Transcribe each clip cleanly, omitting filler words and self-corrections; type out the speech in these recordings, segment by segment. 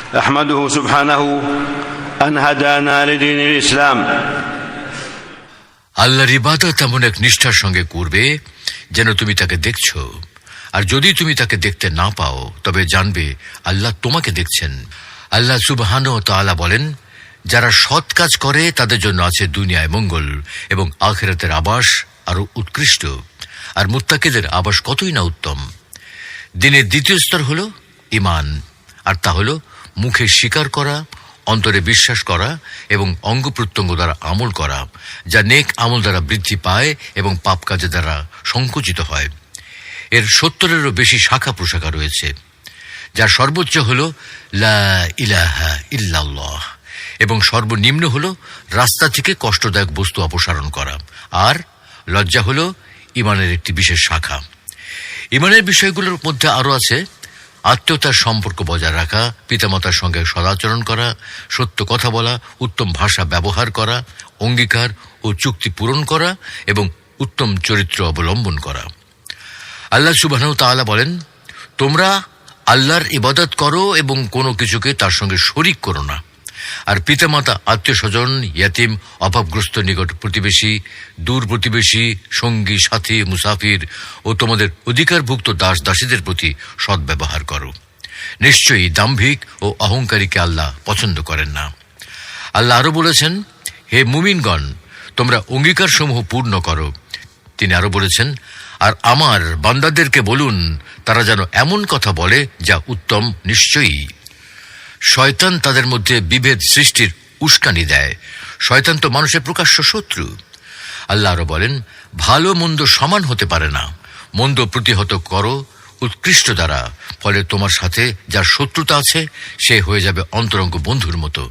أحمده سبحانه أن هدانا لدين الإسلام আল্লাহর ইবাদত এমন এক নিষ্ঠার সঙ্গে করবে যেন তুমি তাকে দেখছো, আর যদি তুমি তাকে দেখতে না পাও তবে জানবে আল্লাহ তোমাকে দেখছেন। আল্লাহ সুবহানাহু ওয়া তাআলা বলেন, যারা সৎ কাজ করে তাদের জন্য আছে দুনিয়ায় মঙ্গল এবং আখিরাতের আবাস আরো উৎকৃষ্ট, আর মুত্তাকিদের আবাস কতই না উত্তম। দিনের দ্বিতীয় স্তর হলো ঈমান, আর তা হলো মুখে স্বীকার করা, অন্তরে বিশ্বাস করা এবং অঙ্গ প্রত্যঙ্গ দ্বারা আমল করা, যা নেক আমল দ্বারা বৃদ্ধি পায় এবং পাপ কাজের দ্বারা সংকুচিত হয়। এর 70-এরও বেশি শাখা প্রশাখা রয়েছে, যার সর্বোচ্চ হল লা ইলাহা ইল্লাল্লাহ এবং সর্বনিম্ন হল রাস্তা থেকে কষ্টদায়ক বস্তু অপসারণ করা, আর লজ্জা হল ঈমানের একটি বিশেষ শাখা। ঈমানের বিষয়গুলোর মধ্যে আরও আছে আত্মীয়তার সম্পর্ক বজায় রাখা, পিতামাতার সঙ্গে সদাচরণ করা, সত্য কথা বলা, উত্তম ভাষা ব্যবহার করা, অঙ্গীকার ও চুক্তি পূরণ করা এবং উত্তম চরিত্র অবলম্বন করা। আল্লাহ সুবহানাহু ওয়া তাআলা বলেন, তোমরা আল্লাহর ইবাদত করো এবং কোনো কিছুকে তার সঙ্গে শরীক করো না। আর পিতামাতা, আত্মীয় স্বজন, ইয়াতিম, অভাবগ্রস্ত নিকট প্রতিবেশী, দূর প্রতিবেশী, সঙ্গী সাথী, মুসাফির ও তোমাদের অধিকারভুক্ত দাস দাসীদের প্রতি সদ্ব্যবহার করো। নিশ্চয়ই দাম্ভিক ও অহংকারীকে আল্লাহ পছন্দ করেন না। আল্লাহ আরো বলেছেন, হে মুমিনগণ, তোমরা অঙ্গীকার সমূহ পূর্ণ করো। তিনি আরো বলেছেন, আর আমার বান্দাদেরকে বলুন তারা যেন এমন কথা বলে যা উত্তম। নিশ্চয়ই শয়তান তাদের মধ্যে বিভেদ সৃষ্টির উস্কানি দেয়। শয়তান তো মানুষের প্রকাশ্য শত্রু। আল্লাহ আরো বলেন, ভালো মন্দ সমান হতে পারে না, মন্দ প্রতিহত করো উৎকৃষ্ট দ্বারা, ফলে তোমার সাথে যার শত্রুতা আছে সে হয়ে যাবে অন্তরঙ্গ বন্ধুর মতো।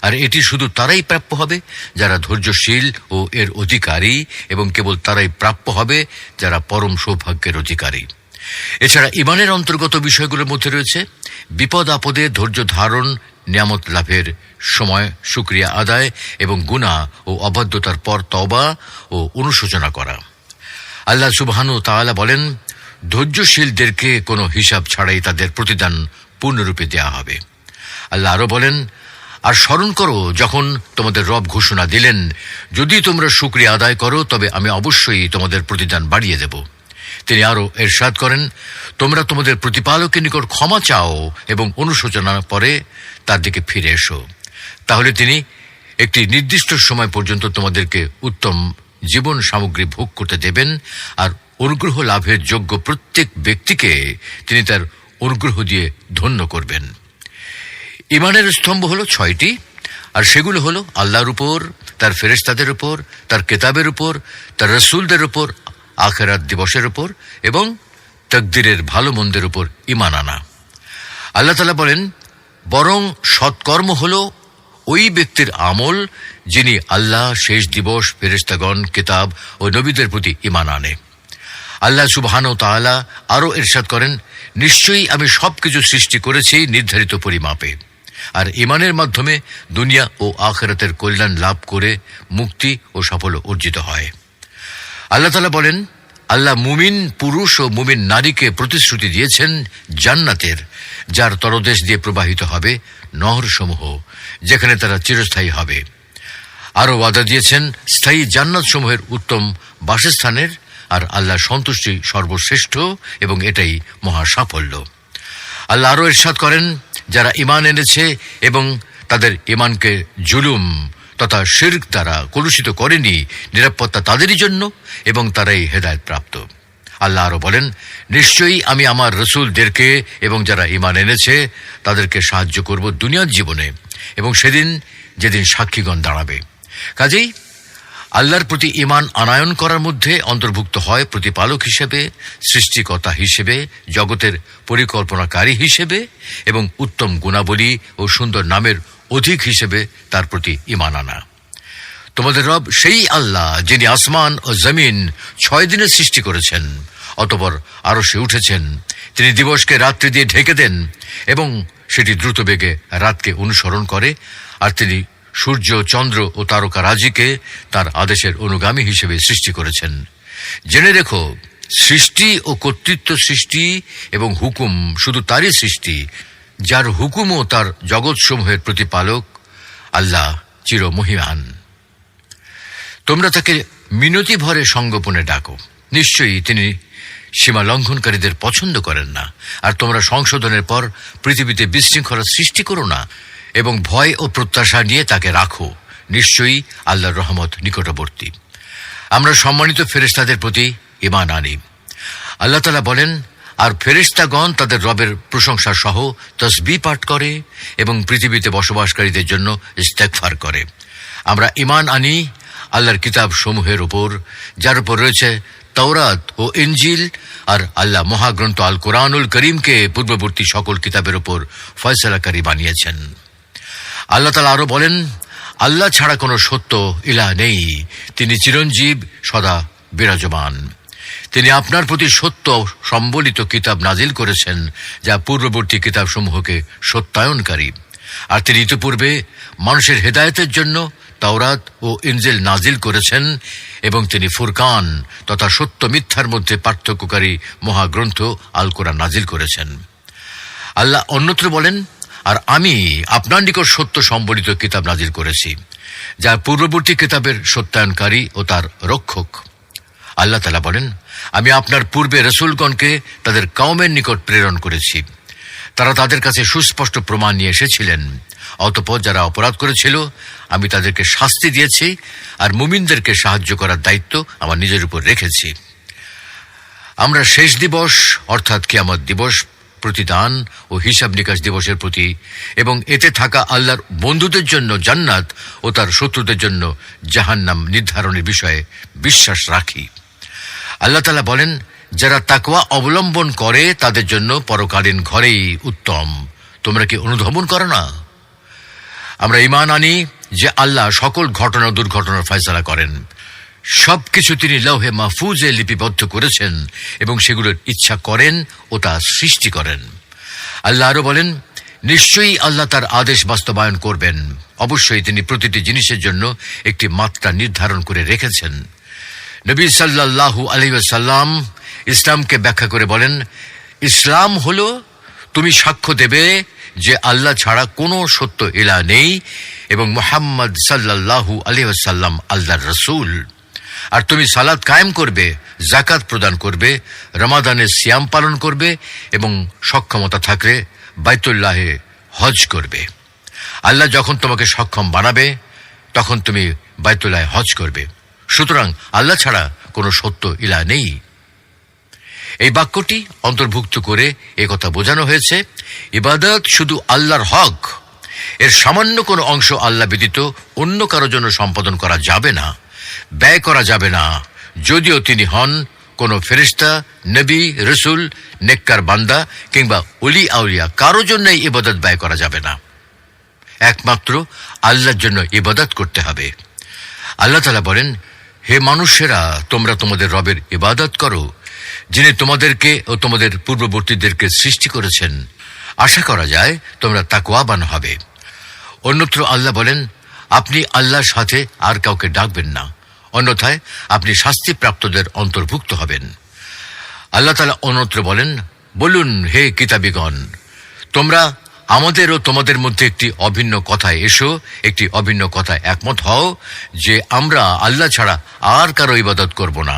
আর এটি শুধু তারাই প্রাপ্য হবে যারা ধৈর্যশীল ও এর অধিকারী, এবং কেবল তারাই প্রাপ্য হবে যারা পরম সৌভাগ্যের অধিকারী। এছাড়া ঈমানের অন্তর্গত বিষয়গুলোর মধ্যে রয়েছে বিপদ আপদে ধৈর্য ধারণ, নিয়ামত লাভের সময় শুকরিয়া আদায় এবং গুনাহ ও অবাধ্যতার পর তওবা ও অনুশোচনা করা। আল্লাহ সুবহানাহু ওয়া তাআলা বলেন, ধৈর্যশীলদেরকে কোনো হিসাব ছাড়াই তাদের প্রতিদান পূর্ণরূপে দেয়া হবে। আল্লাহ আরো বলেন, আর স্মরণ করো যখন তোমাদের রব ঘোষণা দিলেন, যদি তোমরা শুকরিয়া আদায় করো তবে আমি অবশ্যই তোমাদের প্রতিদান বাড়িয়ে দেব। তিনি আরো ইরশাদ করেন, তোমরা তোমাদের প্রতিপালকের নিকট ক্ষমা চাও এবং অনুশোচনার পরে তার দিকে ফিরে এসো, তাহলে তিনি একটি নির্দিষ্ট সময় পর্যন্ত তোমাদেরকে উত্তম জীবন সামগ্রী ভোগ করতে দেবেন, আর অনুগ্রহ লাভের যোগ্য প্রত্যেক ব্যক্তিকে তিনি তার অনুগ্রহ দিয়ে ধন্য করবেন। ঈমানের স্তম্ভ হলো 6টি, আর সেগুলো হলো আল্লাহর উপর, তার ফেরেশতাদের উপর, তার কিতাবের উপর, তার রাসূলদের উপর, আখিরাত দিবসের উপর এবং তাকদীরের ভালো মন্দের উপর ঈমান আনা। আল্লাহ তাআলা বলেন, বরং সৎকর্ম হলো ওই ব্যক্তির আমল যিনি আল্লাহ, শেষ দিবস, ফেরেশতাগণ, কিতাব ও নবীদের প্রতি ঈমান আনে। আল্লাহ সুবহানাহু ওয়া তাআলা আরো ইরশাদ করেন, নিশ্চয়ই আমি সবকিছু সৃষ্টি করেছি নির্ধারিত পরিমাপে, আর ঈমানের মাধ্যমে দুনিয়া ও আখিরাতের কল্যাণ লাভ করে মুক্তি ও সাফল্য অর্জিত হয়। আল্লাহ তাআলা বলেন, আল্লাহ মুমিন পুরুষ ও মুমিন নারীকে প্রতিশ্রুতি দিয়েছেন জান্নাতের, যার তলদেশ দিয়ে প্রবাহিত হবে নহরসমূহ, যেখানে তারা চিরস্থায়ী হবে। আরো ওয়াদা দিয়েছেন স্থায়ী জান্নাত সমূহের উত্তম বাসস্থানের, আর আল্লাহ সন্তুষ্টি সর্বশ্রেষ্ঠ এবং এটাই মহা সাফল্য। আল্লাহ আরো ইরশাদ করেন, যারা ঈমান এনেছে এবং তাদের ঈমানকে জুলুম তথা শিরক দ্বারা কলুষিত করেনি, নিরাপত্তা তাদেরই জন্য এবং তারাই হেদায়েত প্রাপ্ত। আল্লাহ আরো বলেন, নিশ্চয়ই আমি আমার রাসূলদেরকে এবং যারা ঈমান এনেছে তাদেরকে সাহায্য করব দুনিয়ার জীবনে এবং সেদিন যেদিন সাক্ষীগণ দাঁড়াবে। কাজেই আল্লাহর প্রতি ঈমান আনয়ন করার মধ্যে অন্তর্ভুক্ত হয় প্রতিপালক হিসেবে, সৃষ্টিকর্তা হিসেবে, জগতের পরিকল্পনাকারী হিসেবে এবং উত্তম গুণাবলী ও সুন্দর নামের অধিক হিসেবে তার প্রতি ঈমান আনা। তোমাদের রব সেই আল্লাহ যিনি আসমান ও জমিন 6 দিনে সৃষ্টি করেছেন, অতঃপর আরশে উঠেছেন। তিনি দিবসকে রাত্রি দিয়ে ঢেকে দেন এবং সেটি দ্রুত বেগে রাতকে অনুসরণ করে, আর তিনি সূর্য, চন্দ্র ও তারকারাজিকে তার আদেশের অনুগামী হিসেবে সৃষ্টি করেছেন। জেনে রেখো, সৃষ্টি ও কর্তৃত্ব, সৃষ্টি এবং হুকুম শুধু তারই সৃষ্টি, যার হুকুমও তার জগৎসমূহের প্রতিপালক আল্লাহ চিরমহিয়ান। তোমরা তাকে মিনতি ভরে সঙ্গোপনে ডাকো, নিশ্চয়ই তিনি সীমা লঙ্ঘনকারীদের পছন্দ করেন না। আর তোমরা সংশোধনের পর পৃথিবীতে বিশৃঙ্খলা সৃষ্টি করো না, এবং ভয় ও প্রত্যাশা নিয়ে তাকে রাখো, নিশ্চয়ই আল্লাহর রহমত নিকটবর্তী। আমরা সম্মানিত ফেরেশতাদের প্রতি ঈমান আনি। আল্লাহ তাআলা বলেন, আর ফেরেশতাগণ তাদের রবের প্রশংসা সহ তসবিহ পাঠ করে এবং পৃথিবীতে বসবাসকারীদের জন্য ইস্তেগফার করে। আমরা ঈমান আনি আল্লাহর কিতাব সমূহের উপর, যার উপর রয়েছে তাওরাত ও ইনজিল, আর আল্লাহ মহাগ্রন্থ আল কোরআনুল করিমকে পূর্ববর্তী সকল কিতাবের উপর ফয়সালাকারী বানিয়েছেন। আল্লাহ তাআলা আরো বলেন, আল্লাহ ছাড়া কোনো সত্য ইলাহ নেই, তিনি চিরঞ্জীব, সদা বিরাজমান। তিনি আপনার প্রতি সত্য সম্বলিত কিতাব নাজিল করেছেন, যা পূর্ববর্তী কিতাবসমূহকে সত্যায়নকারী। আর তিনি ইতিপূর্বে মানুষের হেদায়েতের জন্য তাওরাত ও ইনজিল নাজিল করেছেন, এবং তিনি ফুরকান তথা সত্য মিথ্যার মধ্যে পার্থক্যকারী মহাগ্রন্থ আল কোরআন নাজিল করেছেন। আল্লাহ অন্যত্র বলেন, আর আমি আপনার নিকট সত্য সম্বলিত কিতাব নাজিল করেছি, যা পূর্ববর্তী কিতাবের সত্যায়নকারী ও তার রক্ষক। আল্লাহ তাআলা বলেন, আমি আপনার পূর্বে রাসূলগণকে তাদের কওমের নিকট প্রেরণ করেছি, তারা তাদের কাছে সুস্পষ্ট প্রমাণ নিয়ে এসেছিলেন। অতঃপর যারা অপরাধ করেছিল আমি তাদেরকে শাস্তি দিয়েছি, আর মুমিনদেরকে সাহায্য করার দায়িত্ব আমার নিজের উপর রেখেছি। আমরা শেষ দিবস অর্থাৎ কিয়ামত দিবস, প্রতিদান ও হিসাব নিকাশ দিবসের প্রতি এবং এতে থাকা আল্লাহর বন্ধুদের জন্য জান্নাত ও তার শত্রুদের জন্য জাহান্নাম নির্ধারণের বিষয়ে বিশ্বাস রাখি। আল্লাহ তাআলা বলেন, যারা তাকওয়া অবলম্বন করে তাদের জন্য পরকালীন ঘরেই উত্তম। তোমরা কি অনুধাবন করো না? আমরা ঈমান আনি যে আল্লাহ সকল ঘটনা ও দুর্ঘটনার ফয়সালা করেন। সবকিছু তিনি লৌহে মাহফুজে লিপিবদ্ধ করেছেন এবং সেগুলোর ইচ্ছা করেন ও তা সৃষ্টি করেন। আল্লাহ আরো বলেন, নিশ্চয়ই আল্লাহ তার আদেশ বাস্তবায়ন করবেন। অবশ্যই তিনি প্রতিটি জিনিসের জন্য একটি মাত্রা নির্ধারণ করে রেখেছেন। নবী সাল্লাল্লাহু আলাইহি ওয়াসাল্লাম ইসলামকে ব্যাখ্যা করে বলেন, ইসলাম হলো তুমি সাক্ষ্য দেবে যে আল্লাহ ছাড়া কোনো সত্য ইলাহ নেই এবং মুহাম্মদ সাল্লাল্লাহু আলাইহি ওয়াসাল্লাম আল্লাহর রাসূল। আর তুমি সালাত কায়েম করবে, যাকাত প্রদান করবে, রমাদানের সিয়াম পালন করবে এবং সক্ষমতা থাকলে বাইতুল্লাহে হজ করবে। আল্লাহ যখন তোমাকে সক্ষম বানাবে তখন তুমি বাইতুল্লাহে হজ করবে। সুতরাং আল্লাহ ছাড়া কোনো সত্য ইলাহ নেই। এই বাক্যটি অন্তর্ভুক্ত করে একথা বোঝানো হয়েছে, ইবাদত শুধু আল্লাহর হক, এর সামান্য কোনো অংশ আল্লাহ ব্যতীত অন্য কারো জন্য সম্পাদন করা যাবে না, ব্যয় করা যাবে না। যদিও তিনি হন কোনো ফেরেশতা, নবী, রসুল, নেককার বান্দা কিংবা ওলি আউলিয়া, কারো জন্যই ইবাদত ব্যয় করা যাবে না। একমাত্র আল্লাহর জন্য ইবাদত করতে হবে। আল্লাহ তাআলা বলেন, হে মানুষেরা, তোমরা তোমাদের রবের ইবাদত করো, যিনি তোমাদেরকে ও তোমাদের পূর্ববর্তীদেরকে সৃষ্টি করেছেন। আশা করা যায় তোমরা তাকওয়াবান হবে। অন্যত্র আল্লাহ বলেন, আপনি আল্লাহর সাথে আর কাউকে ডাকবেন না, অন্যথায় আপনি শাস্তিপ্রাপ্তদের অন্তর্ভুক্ত হবেন। আল্লাহ তাআলা অন্যত্র বলেন, বলুন হে কিতাবীগণ, তোমরা আমাদের ও তোমাদের মধ্যে একটি অভিন্ন কথায় এসো, একটি অভিন্ন কথায় একমত হও যে আমরা আল্লাহ ছাড়া আর কারো ইবাদত করব না,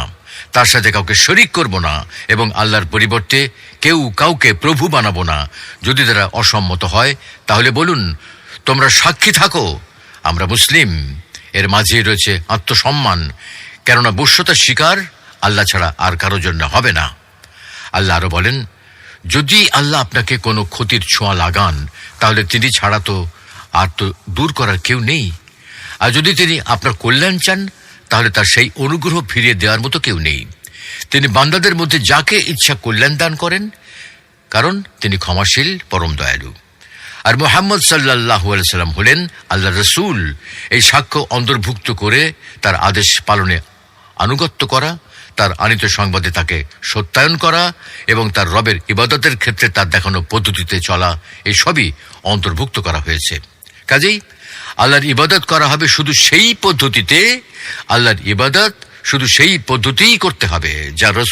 তার সাথে কাউকে শরীক করব না এবং আল্লাহর পরিবর্তে কেউ কাউকে প্রভু বানাবো না। যদি তারা অসম্মত হয় তাহলে বলুন, তোমরা সাক্ষী থাকো, আমরা মুসলিম। এর মাঝে রয়েছে আত্মসম্মান, কেননা বশ্যতার শিকার আল্লাহ ছাড়া আর কারো জন্য হবে না। আল্লাহ আরো বলেন, যদি আল্লাহ আপনাকে কোনো ক্ষতির ছোঁয়া লাগান তাহলে তিনি ছাড়া তো আর তো দূর করার কেউ নেই। আর যদি তিনি আপনার কল্যাণ চান তাহলে তার সেই অনুগ্রহ ফিরিয়ে দেওয়ার মতো কেউ নেই। তিনি বান্দাদের মধ্যে যাকে ইচ্ছা কল্যাণ দান করেন, কারণ তিনি ক্ষমাশীল, পরম দয়ালু। আর মুহাম্মদ সাল্লাল্লাহু আলাইহি সাল্লাম হলেন আল্লাহর রাসূল। এই সাক্ষ্য অন্তর্ভুক্ত করে তার আদেশ পালনে আনুগত্য করা, তার আনিত সংবাদে তাকে সত্যায়ন করা এবং তার রবের ইবাদতের ক্ষেত্রে তার দেখানো পদ্ধতিতে চলা, এই সবই অন্তর্ভুক্ত করা হয়েছে। কাজেই আল্লাহর ইবাদত করা হবে শুধু সেই পদ্ধতিতে, আল্লাহর ইবাদত শুধু সেই পদ্ধতিই করতে হবে যা রাসূল